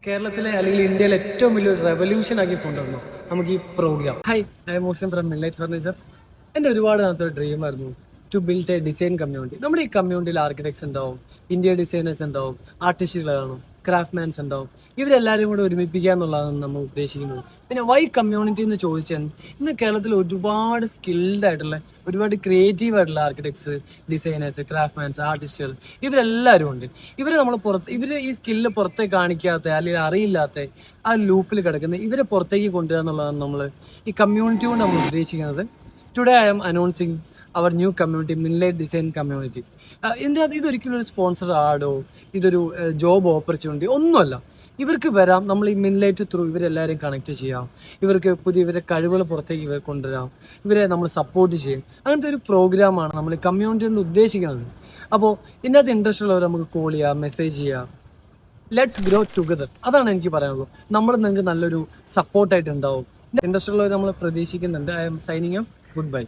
കേരളത്തിലെ അല്ലെങ്കിൽ ഇന്ത്യയിലെ ഏറ്റവും വലിയൊരു റെവല്യൂഷൻ ആക്കി കൊണ്ടുവരണം നമുക്ക് ഈ program. Hi, I am Muslim from Millight furniture. എൻ്റെ ഒരുപാട് നാളത്തെ ഡ്രീം ആയിരുന്നു to build a design community. നമ്മുടെ ഈ കമ്മ്യൂണിറ്റിയിൽ ആർക്കിടെക്ട്സ് ഉണ്ടാവും, ഇന്ത്യൻ ഡിസൈനേഴ്സ് ഉണ്ടാവും, ആർട്ടിസ്റ്റുകൾ കാണും, ക്രാഫ്റ്റ്മാൻസ് ഉണ്ടാവും. ഇവരെല്ലാവരും കൂടെ ഒരുമിപ്പിക്കുക എന്നുള്ളതാണ് നമ്മൾ ഉദ്ദേശിക്കുന്നത്. പിന്നെ വൈ കമ്മ്യൂണിറ്റി എന്ന് ചോദിച്ചാൽ ഇന്ന് കേരളത്തിൽ ഒരുപാട് സ്കിൽഡ് ആയിട്ടുള്ള ഒരുപാട് ക്രിയേറ്റീവ് ആയിട്ടുള്ള ആർക്കിടെക്ട്സ്, ഡിസൈനേഴ്സ്, ക്രാഫ്റ്റ്മാൻസ്, ആർട്ടിസ്റ്റുകൾ ഇവരെല്ലാവരും ഉണ്ട്. ഇവര് ഈ സ്കില്ല് പുറത്തേക്ക് കാണിക്കാത്ത അല്ലെങ്കിൽ അറിയില്ലാത്ത ആ ലൂപ്പിൽ കിടക്കുന്ന ഇവരെ പുറത്തേക്ക് കൊണ്ടുവരിക എന്നുള്ളതാണ് നമ്മൾ ഈ കമ്മ്യൂണിറ്റി കൊണ്ട് നമ്മൾ ഉദ്ദേശിക്കുന്നത്. Today I am announcing our new community, Minlight design community. ഇതൊരിക്കലും ഒരു സ്പോൺസർ ആഡോ ഇതൊരു ജോബ് ഓപ്പർച്യൂണിറ്റി ഒന്നുമല്ല. ഇവർക്ക് വരാം, നമ്മൾ ഈ മിൻലൈറ്റ് ത്രൂ ഇവരെല്ലാവരെയും കണക്ട് ചെയ്യാം, ഇവർക്ക് ഇവരെ കഴിവുകൾ പുറത്തേക്ക് ഇവർ കൊണ്ടുവരാം, ഇവരെ നമ്മൾ സപ്പോർട്ട് ചെയ്യും. അങ്ങനത്തെ ഒരു പ്രോഗ്രാമാണ് നമ്മൾ ഈ കമ്മ്യൂണിറ്റി കൊണ്ട് ഉദ്ദേശിക്കുന്നത്. അപ്പോൾ ഇതിനകത്ത് ഇൻട്രസ്റ്റ് ഉള്ളവർ നമുക്ക് കോൾ ചെയ്യാം, മെസ്സേജ് ചെയ്യാം. ലെറ്റ്സ് ഗ്രോ ടുഗദർ, അതാണ് എനിക്ക് പറയാനുള്ളൂ. നമ്മൾ നിങ്ങൾക്ക് നല്ലൊരു സപ്പോർട്ടായിട്ട് ഉണ്ടാവും. ഇൻട്രസ്റ്റ് ഉള്ളവർ നമ്മൾ പ്രതീക്ഷിക്കുന്നുണ്ട്. I M signing off. Good bye.